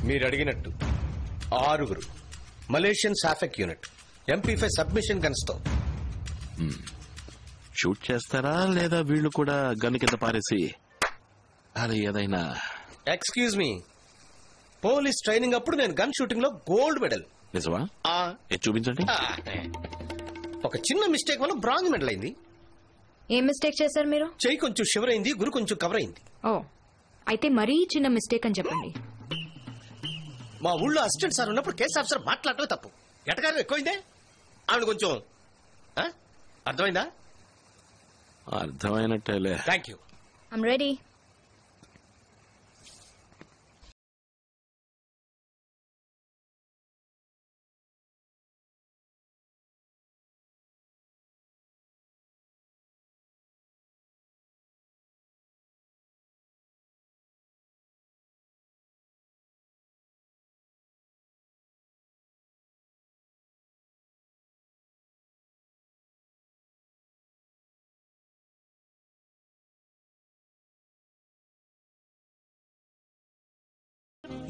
మీరు అడిగినట్టు 6 మలేషియన్ సాఫెక్ యూనిట్ MP5 సబ్మిషన్ గన్స్ తో. షూట్ చేస్తారా లేదా వీళ్ళు కూడా గన్ కింద పారేసి అది ఏదైనా? ఎక్స్క్యూజ్ మీ, పోలీస్ ట్రైనింగ్ అప్పుడు నేను గన్ షూటింగ్ లో గోల్డ్ మెడల్. నిజమా? చూపించండి. ఒక చిన్న మిస్టేక్ వల్ల బ్రాంజ్ మెడల్ అయింది. ఏం మిస్టేక్ చేశారు మీరు? చెయ్యి కొంచెం షివర్ అయింది, గురు కొంచెం కవర్ అయింది. ఓ, అయితే మరీ చిన్న మిస్టేక్ అని చెప్పండి. మా ఊళ్ళో అసిస్టెంట్ సార్ ఉన్నప్పుడు కేసు ఆఫీసర్ మాట్లాడటమే తప్పు. ఎటకారం ఎక్కువైందే. ఆవిడ కొంచెం అర్థమైందా? అర్థమైనట్టేలే. Thank you. I'm ready.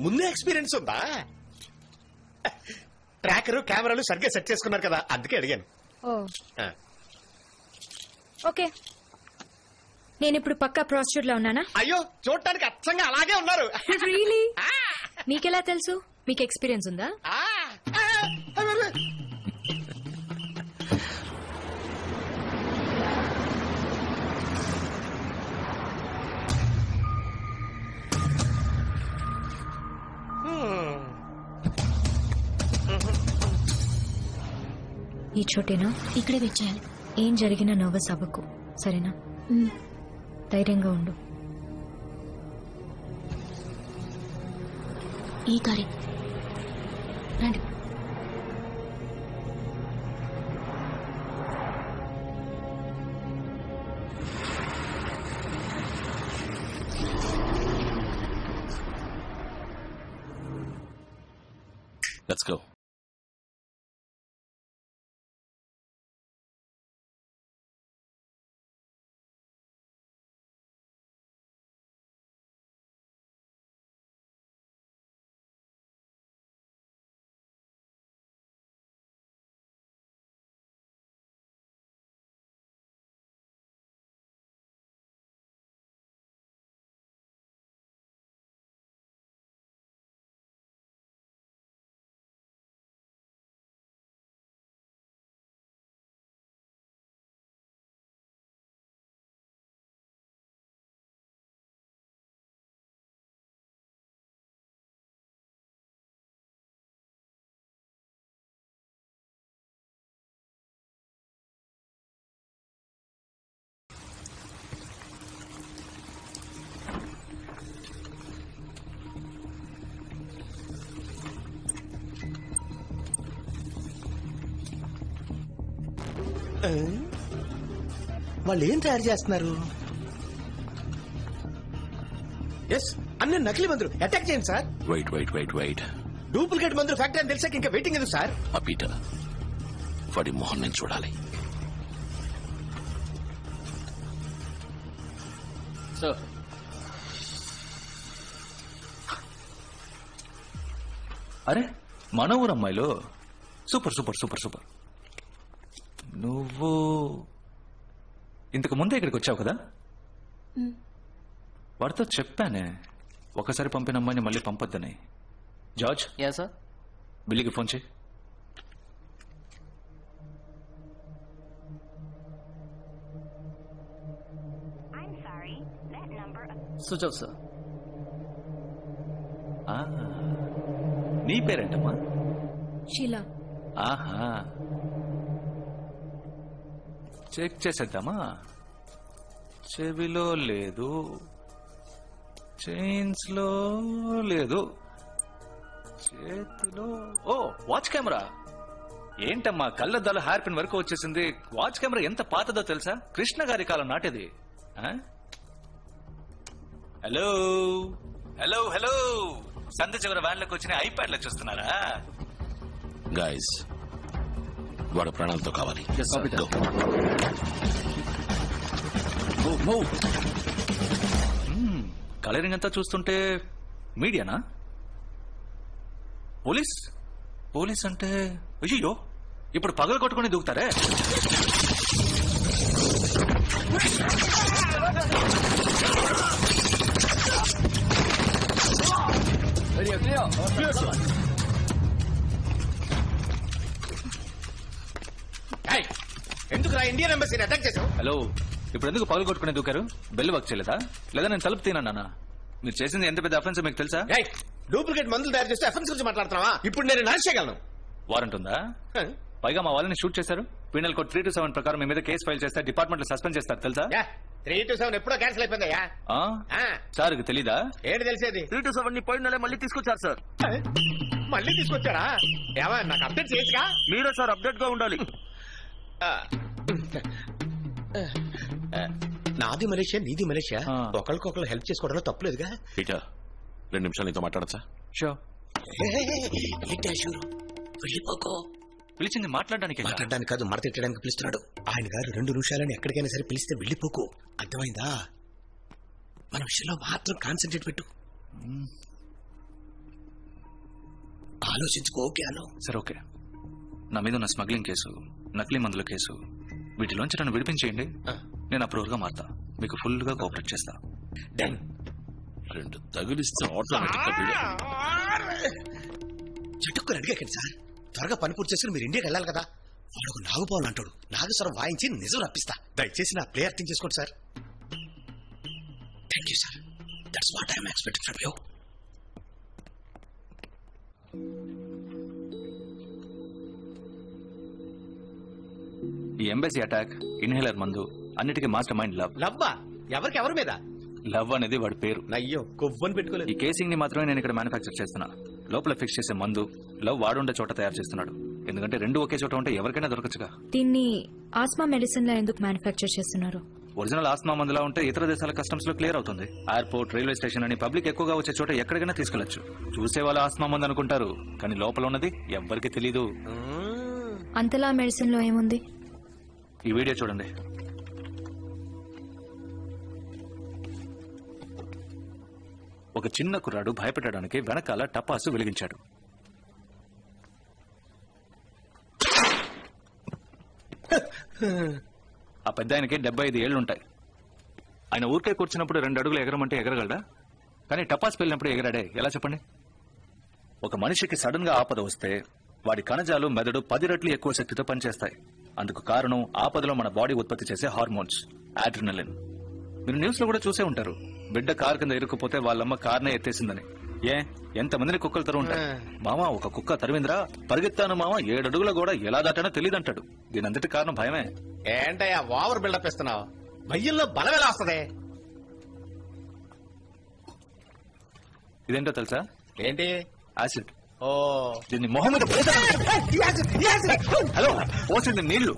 ముందే ఎక్స్పీరియన్స్ ఉందా? ట్రాకర్ కెమెరాలు సరిగ్గా సెట్ చేసుకున్నారు కదా, అందుకే అడిగాను. ఓకే, నేను ఇప్పుడు పక్కా ప్రాస్టిట్యూట్ లో ఉన్నానా? అయ్యో, చూడటానికి అచ్చంగా అలాగే ఉన్నారు. రియలీ? మీకెలా తెలుసు? మీకు ఎక్స్పీరియన్స్ ఉందా? ఈ చోటేనా? ఇక్కడే వచ్చాను. ఏం జరిగినా నర్వస్ అవ్వకు, సరేనా? ధైర్యంగా ఉండు. ఈ కారే రండి. Let's go. వాళ్ళు ఏం తయారు చేస్తున్నారు? ఎస్, అన్ని నకిలీ మందులు. అటాక్ చేయండి సార్. వెయిట్. డూప్లికేట్ మందులు ఫ్యాక్టరీ అని తెలిసాక ఇంకా వెయిటింగ్ ఎందుకు సార్? ఆ పీటర్, వాడి మొహం నేను చూడాలి. సార్, అరే మన ఊరు అమ్మాయిలు. Super super super super. నువ్వు ఇంతకు ముందే ఇక్కడికి వచ్చావు కదా? వాడితో చెప్పానే ఒకసారి పంపిన అమ్మాయిని మళ్ళీ పంపొద్దని. జార్జ్. Yeah sir. బిల్లీకి ఫోన్ చేయి. Switch off sir. నీ పేరేంటమ్మా? షీలా. ఆహా, చెక్ చేసేద్దామా? చెవిలో లేదు, చైన్స్ లో లేదు, చేతిలో ఓ వాచ్ కెమెరా. ఏంటమ్మా కళ్ళద్దాలు హెయిర్ పిన్ వరకు వచ్చేసింది. వాచ్ కెమెరా ఎంత పాతదో తెలుసా? కృష్ణ గారి కాలం నాటిది. హలో హలో హలో, సంధి చివరి వ్యాన్లోకి వచ్చిన ఐప్యాడ్లో చూస్తున్నారా? గైస్, వాడు ప్రాణాలతో కావాలి. కలరింగ్ అంతా చూస్తుంటే మీడియానా? పోలీస్ పోలీస్ అంటే అయ్యో ఇప్పుడు పగలు కొట్టుకుని దూకుతారే. ఎందుకు రా ఇండియన్ ఎంబసీని అటాక్ చేసావు? హలో, ఇప్పుడు ఎందుకు పగలు కొట్టుకుని దూకారు? బెల్ వర్క్ చేయలేదా? లేదా నేను తలుపు తిన్నానా? మీరు చేసింది ఎంత పెద్ద అఫెన్స్ మీకు తెలుసా? డూప్లికేట్ మందులు తయారు చేస్తే అఫెన్స్ గురించి మాట్లాడుతున్నావా? ఇప్పుడు నేను నరేష్ చేయగలను. వారెంట్ ఉందా? పైగా మా వాళ్ళని షూట్ చేశారు. పీనల్ కోడ్ 327 ప్రకారం మీ మీద కేసు ఫైల్ చేస్తే డిపార్ట్మెంట్ లో సస్పెండ్ చేస్తారు తెలుసా? 327 ఎప్పుడో క్యాన్సిల్ అయిపోయిందయ్యా. సార్ తెలీదా? ఏంటి తెలిసేది? 327 పోయిన నెల మళ్ళీ తీసుకొచ్చారు సార్. మళ్ళీ తీసుకొచ్చారా? ఏమా నాకు అప్డేట్ చేయొచ్చుగా? మీరే సార్ అప్డేట్ గా ఉండాలి. నాది మలేషియా, నీది మలేషియా. ఒకరికొకరు హెల్ప్ చేసుకోవడంలో తప్పులేదుగా. పీటర్ 2 నిమిషాలు నీతో మాట్లాడచ్చా? షూర్. వెళ్ళిపోకో. పిలిచింది మాట్లాడడానికి కాదు, మడతెట్టడానికి పిలుస్తున్నాడు ఆయన గారు. 2 నిమిషాలని ఎక్కడికైనా సరే పిలిస్తే వెళ్ళిపోకు, అర్థమైందా? మన విషయంలో మాత్రం కాన్సన్ట్రేట్ పెట్టు. ఆలోచించుకో. ఓకే అను. సరే ఓకే. నా మీద ఉన్న స్మగ్లింగ్ కేసు, నకిలీ మందుల కేసు, వీటిలోంచి నన్ను విడిపించేయండి. నేను అప్రూవర్ గా మారుతా. మీకు ఫుల్ గా కోఆపరేట్ చేస్తా. 2 తగిలిస్తే ఆటోమేటిక్ గా చెట్టుకుని అడిగాకండి సార్. త్వరగా పని పూర్తి చేసుకుని మీరు ఇండియాకి వెళ్ళాలి కదా. వాడు ఒక నాగుపావులు అంటాడు. నాగస్వరం వాయించి నిజం రప్పిస్తా. దయచేసి నా ప్లే అర్థం చేసుకోండి sir. Thank you sir. That's what I'm expecting from you. ఈ ఎంబసీ అటాక్, ఇన్హేలర్ మందు, అన్నిటికీ మాస్టర్ మైండ్ లవ్. లవ్వా? ఎవరికి ఎవరి మీద? లవ్ అనేది వాడి పేరు. అయ్యో, కొవ్వని పెట్టుకోలేదు. ఈ కేసింగ్ ని మాత్రమే నేను ఇక్కడ మ్యానుఫ్యాక్చర్ చేస్తున్నా. లోపల ఫిక్స్ చేసే మందు లవ్ వాడుండే చోట తయారు చేస్తున్నాడు. ఎందుకంటే 2 ఒకే చోట ఉంటే ఎవరికైనా దొరకచ్చుగా. దీన్ని ఆస్మా మెడిసిన్ లా ఎందుకు మ్యానుఫ్యాక్చర్ చేస్తున్నారు? ఒరిజినల్ ఆస్మా మందులా ఉంటే ఇతర దేశాల కస్టమ్స్ లో క్లియర్ అవుతుంది. ఎయిర్పోర్ట్, రైల్వే స్టేషన్ అని పబ్లిక్ ఎక్కువగా వచ్చే చోట ఎక్కడికైనా తీసుకెళ్లొచ్చు. చూసే వాళ్ళు ఆస్మా మందు అనుకుంటారు, కానీ లోపల ఉన్నది ఎవ్వరికి తెలీదు. అంతలా మెడిసిన్ లో ఏముంది? ఈ వీడియో చూడండి. ఒక చిన్న కుర్రాడు భయపెట్టడానికి వెనకాల టపాసు వెలిగించాడు. ఆ పెద్ద ఆయనకి 75 ఏళ్లుంటాయి. ఆయన ఊరికే కూర్చున్నప్పుడు 2 అడుగులు ఎగరమంటే ఎగరగలడా? కానీ టపాస్ వెళ్ళినప్పుడు ఎగరాడే ఎలా చెప్పండి? ఒక మనిషికి సడన్ గా ఆపద వస్తే వాడి కణజాలు, మెదడు 10 రెట్లు ఎక్కువ శక్తితో పనిచేస్తాయి. అందుకు కారణం ఆపదలో మన బాడీ ఉత్పత్తి చేసే హార్మోన్స్, అడ్రినలిన్. మీరు న్యూస్ లో కూడా చూసే ఉంటారు, బిడ్డ కారు కింద ఇరుక్కుపోతే వాళ్ళమ్మ కార్నే ఎత్తేసిందని. ఎంతమందిని కుక్కలు తరు ఉంటాయి. మామ ఒక కుక్క తరివిందిరా, పరిగెత్తాను మామ 7 అడుగుల కూడా ఎలా దాటానో తెలియదంటాడు. దీని అంతటి కారణం భయమే. ఏంటయ్యా ఓవర్ బిల్డప్ ఇస్తున్నావు? భయ్యంలో బలం ఎలా వస్తుంది? ఇదేంటో తెలుసా? ఏంటి? యాసిడ్. ఓ, దీన్ని మొహం మీద హలో పోసింది నీళ్లు.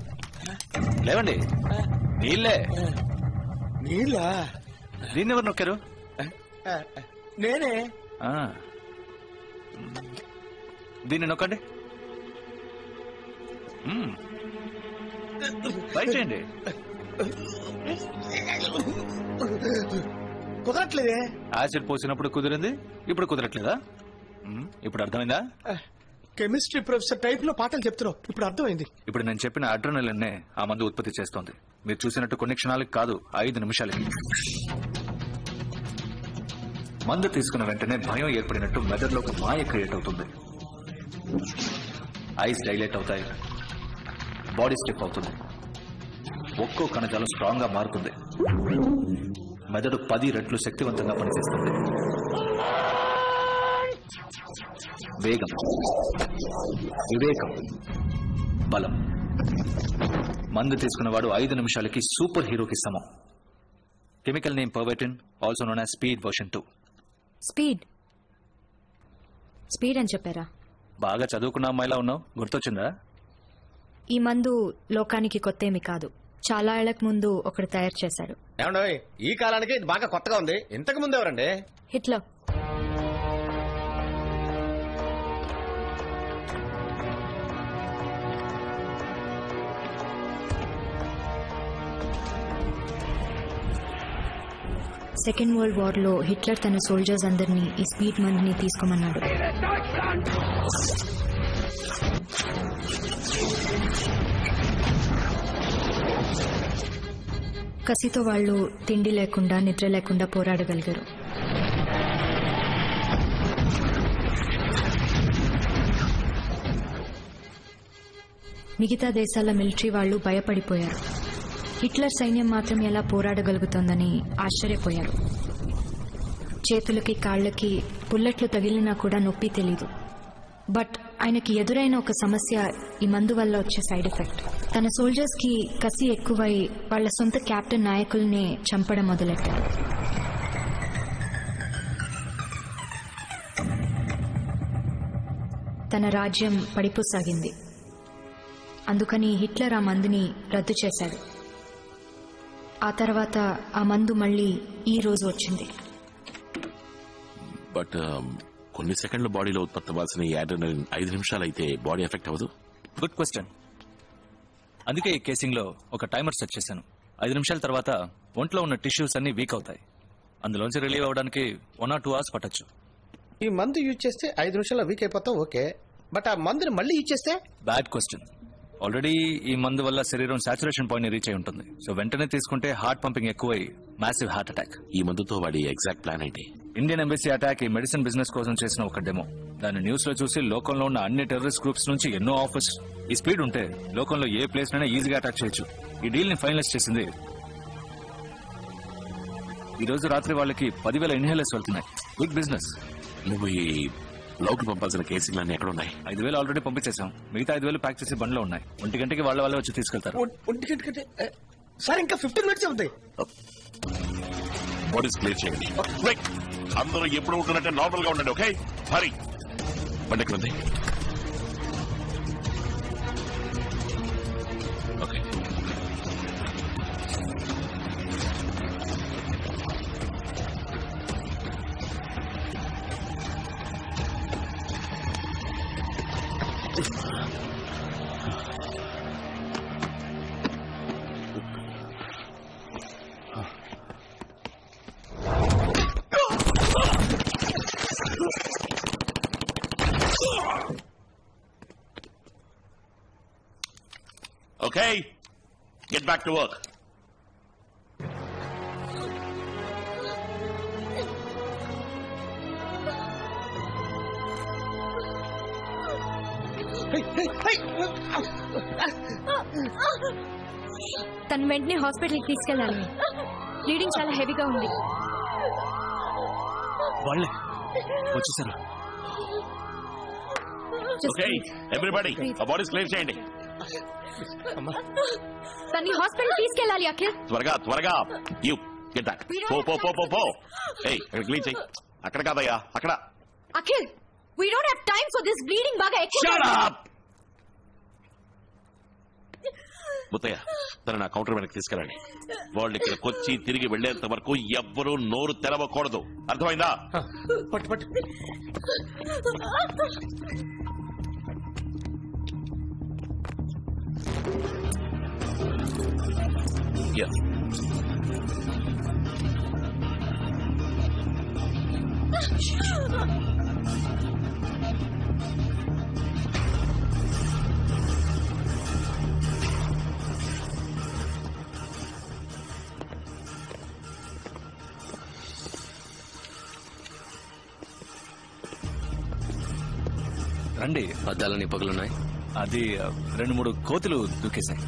లేవండి, నీళ్లే. నీళ్ళా? దీన్ని ఎవరు నొక్కారు? నేనే. దీన్ని నొక్కండి, బయట చేయండి. కుదరట్లేదే. యాసిడ్ పోసినప్పుడు కుదిరింది, ఇప్పుడు కుదరట్లేదా? ఇప్పుడు అర్థమైందా? కెమిస్ట్రీ ప్రొఫెసర్ టైప్ లో పాఠాలు చెప్తున్నావు, ఇప్పుడు అర్థమైంది. ఇప్పుడు నేను చెప్పిన అడ్రినలిన్నే ఆ మందు ఉత్పత్తి చేస్తోంది. మీరు చూసినట్టు కొన్ని క్షణాలకు కాదు, 5 నిమిషాలకి. మందు తీసుకున్న వెంటనే భయం ఏర్పడినట్టు మెదడులో ఒక మాయ క్రియేట్ అవుతుంది. ఐస్ డైలేట్ అవుతాయి, బాడీ స్టిఫ్ అవుతుంది, ఒక్కో కణజాలం స్ట్రాంగ్ గా మారుతుంది, మెదడు 10 రెట్లు శక్తివంతంగా పనిచేస్తుంది. వేగం, వివేకం, బలం. మందు తీసుకున్నవాడు 5 నిమిషాలకి సూపర్ హీరోకి సమం. Chemical name Pervitin, also known as speed version 2. Speed speed అని చెప్పారా? బాగా చదువుకున్న అమ్మాయిలా ఉన్నావు, గుర్తొచ్చిందా? ఈ మందు లోకానికి కొత్తేమి కాదు. చాలా ఏళ్లకు ముందు ఒకడు తయారు చేశాడు. ఏమండో ఈ కాలానికి ఇది బాగా కొత్తగా ఉంది. ఇంతకు ముందు ఎవరండి? హిట్లర్. సెకండ్ వరల్డ్ వార్లో హిట్లర్ తన సోల్జర్స్ అందరినీ ఈ స్పీడ్ మందుని తీసుకోమన్నాడు. కసితో వాళ్ళు తిండి లేకుండా నిద్ర లేకుండా పోరాడగలిగారు. మిగతా దేశాల మిలిటరీ వాళ్ళు భయపడిపోయారు. హిట్లర్ సైన్యం మాత్రం ఎలా పోరాడగలుగుతోందని ఆశ్చర్యపోయారు. చేతులకి కాళ్లకి బుల్లెట్లు తగిలినా కూడా నొప్పి తెలీదు. బట్ ఆయనకి ఎదురైన ఒక సమస్య ఈ మందు వల్ల వచ్చే సైడ్ ఎఫెక్ట్. తన సోల్జర్స్ కి కసి ఎక్కువై వాళ్ల సొంత కెప్టెన్ నాయకుల్నే చంపడం మొదలెట్టారు. తన రాజ్యం పడిపోసాగింది. అందుకని హిట్లర్ ఆ మందుని రద్దు చేశాడు. ఆ తర్వాత ఆ మందు మళ్ళీ ఈ రోజు వచ్చింది. బట్ కొన్ని సెకండ్ల బాడీలో ఉత్పత్తి అవ్వాల్సిన ఈ అడ్రినలిన్ 5 నిమిషాలు అయితే బాడీ ఎఫెక్ట్ అవ్వదు. Good question. అందుకే ఈ కేసింగ్ లో ఒక టైమర్ సెట్ చేశాను. 5 నిమిషాల తర్వాత ఒంట్లో ఉన్న టిష్యూస్ అన్ని వీక్ అవుతాయి. అందులోంచి రిలీవ్ అవడానికి 1 or 2 hours పట్టొచ్చు. ఈ మందు యూజ్ చేస్తే 5 నిమిషాల్లో వీక్ అయిపోతావు, ఓకే. బట్ ఆ మందుని మళ్ళీ యూజ్ చేస్తే? Bad question. ఆల్రెడీ ఈ మందు వల్ల శరీరం సాచురేషన్ పాయింట్ రీచ్ అయి ఉంటుంది. సో వెంటనే తీసుకుంటే హార్ట్ పంపింగ్ ఎక్కువై మ్యాసివ్ హార్ట్ అటాక్. ఈ మందుతో వాడి ఎగ్జాక్ట్ ప్లాన్ ఏంటి? ఇండియన్ ఎంబసీ అటాక్ ఈ మెడిసిన్ బిజినెస్ కోసం చేసిన ఒక డెమో. దాన్ని న్యూస్ లో చూసి లోకంలో ఉన్న అన్ని టెర్రరిస్ట్ గ్రూప్స్ నుంచి ఎన్నో ఆఫర్స్. ఈ స్పీడ్ ఉంటే లోకంలో ఏ ప్లేస్ నైనా ఈజీగా అటాక్ చేయొచ్చు. ఈ డీల్ ని ఫైనలైజ్ చేసింది ఈ రోజు రాత్రి వాళ్ళకి 10,000 ఇన్హేలర్స్ వెళ్తున్నాయి. Big business. నువ్వు ఈ లోకి పంపాల్సిన కేసులన్నీ ఎక్కడ ఉన్నాయి? 5,000 ఆల్రెడీ పంపించేశాం. మిగతా 5,000 ప్యాక్ చేసి బండ్లో ఉన్నాయి. 1 గంటకి వాళ్ళే వచ్చి తీసుకెళ్తారు. సార్ ఇంకా 15 minutes అవుతాయి. బాడీస్ క్లియర్ చేయండి. అందరూ ఎప్పుడు ఉంటున్నట్టే నార్మల్ గా ఉండండి. ఓకే, హరి బండి ఎక్కడ ఉంది? Okay. Okay, get back to work. తను వెంటనే హాస్పిటల్కి తీసుకెళ్ళాలి. బ్లీడింగ్ చాలా హెవీగా ఉంది. వాళ్ళే వచ్చేసారు. Okay, everybody, a body's clear చేయండి. తన్ని హాస్పిటల్ తీసుకెళ్ళాలి. అఖిల్ త్వరగా యూ గెట్ బ్యాక్. పో. ఏయ్, అక్కడ క్లీన్ చేయి. అక్కడ కాదయ్యా, అక్కడ. Akhil, we don't have time for this bleeding బాగా ఎక్కువ. Shut up! ముత్తయ్య, తన నా కౌంటర్ వెనక్కి తీసుకెళ్ళండి. వాళ్ళు ఇక్కడికి వచ్చి తిరిగి వెళ్లేంత వరకు ఎవ్వరూ నోరు తెరవకూడదు. అర్థమైందా? పట్టు. Yeah. రండి. అద్దాలని పగులున్నాయి. అది 2-3 కోతులు దూకేశాయి.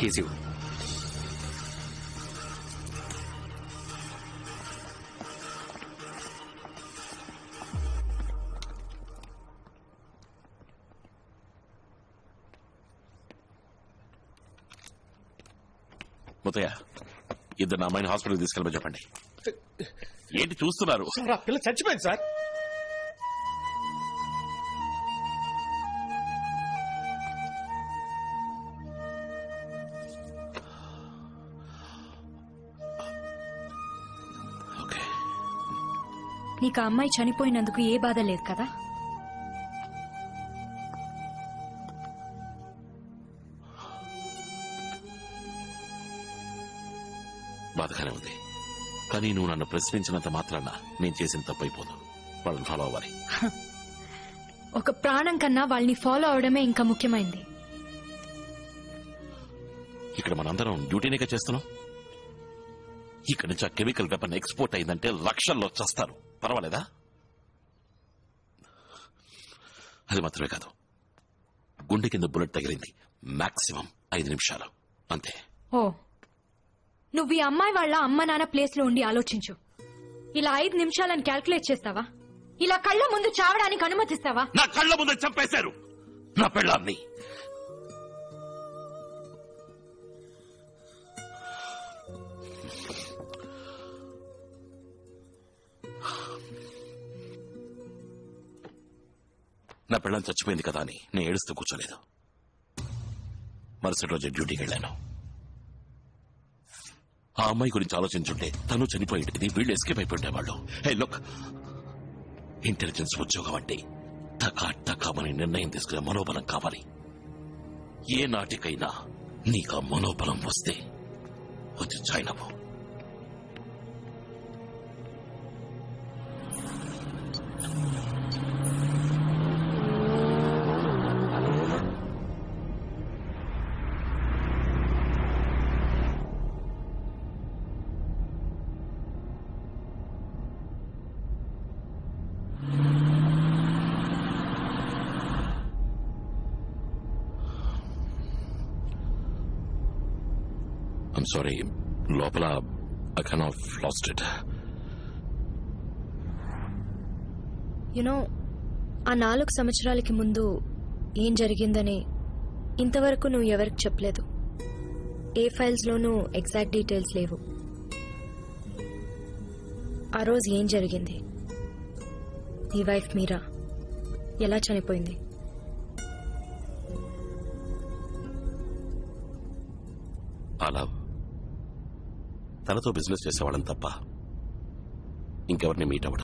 కేసు ముత్తయ్య, ఇద్దరు అమ్మాయిని హాస్పిటల్ తీసుకెళ్ళమని చెప్పండి. ఏంటి చూస్తున్నారు? సార్, ఆ పిల్ల చచ్చిపోయింది సార్. ఓకే. నీకు ఆ అమ్మాయి చనిపోయినందుకు ఏ బాధ లేదు కదా? బాధగానే ఉంది. కానీ నువ్వు నన్ను ప్రశ్నించినంత మాత్రాన నేను చేసిన తప్పు అయిపోదు. వాళ్ళని ఫాలో అవ్వాలి. ఒక ప్రాణం కన్నా వాళ్ళని ఫాలో అవడమే ఇంకా ముఖ్యమైంది. ఇక్కడ మనందరం డ్యూటీనేగా చేస్తున్నాం. ఇక్కడ నుంచి ఆ కెమికల్ వెపన్ ఎక్స్పోర్ట్ అయిందంటే లక్షల్లో చస్తారు. పర్వాలేదా? అది మాత్రమే కాదు, గుండె కింద బుల్లెట్ తగిలింది. మాక్సిమం 5 నిమిషాలు అంతే. ఓ, నువ్వు ఈ అమ్మాయి వాళ్ళ అమ్మ నాన్న ప్లేస్ లో ఉండి ఆలోచించు. ఇలా 5 నిమిషాలని క్యాల్కులేట్ చేస్తావా? ఇలా కళ్ళ ముందు చావడానికి అనుమతిస్తావా? నా కళ్ళ ముందు చంపేశారు నా పెళ్ళాన్ని. నా పెళ్ళం చచ్చిపోయింది కదా అని నేను ఏడుస్తూ కూర్చోలేదు. మరుసటి రోజు డ్యూటీకి వెళ్ళాను. ఆ అమ్మాయి గురించి ఆలోచించుంటే తను చనిపోయేది, వీళ్ళు ఎస్కేప్ అయిపోయేవాళ్ళు. హే లుక్, ఇంటెలిజెన్స్ ఉద్యోగం అంటే టకామని నిర్ణయం తీసుకునే మనోబలం కావాలి. ఏ నాటికైనా నీకు ఆ మనోబలం వస్తే వచ్చి జాయిన్ అవ్వు. I'm sorry, లోపల I kind of lost it. You know, ఆ 4 సంవత్సరాలకి ముందు ఏం జరిగిందని ఇంతవరకు నువ్వు ఎవరికి చెప్పలేదు. ఏ ఫైల్స్ లోనూ ఎగ్జాక్ట్ డీటెయిల్స్ లేవు. ఆ రోజు ఏం జరిగింది? నీ వైఫ్ మీరా ఎలా చనిపోయింది? అలా తనతో బిజినెస్ చేసేవాళ్ళని తప్ప ఇంకెవరిని మీట్ అవ్వడం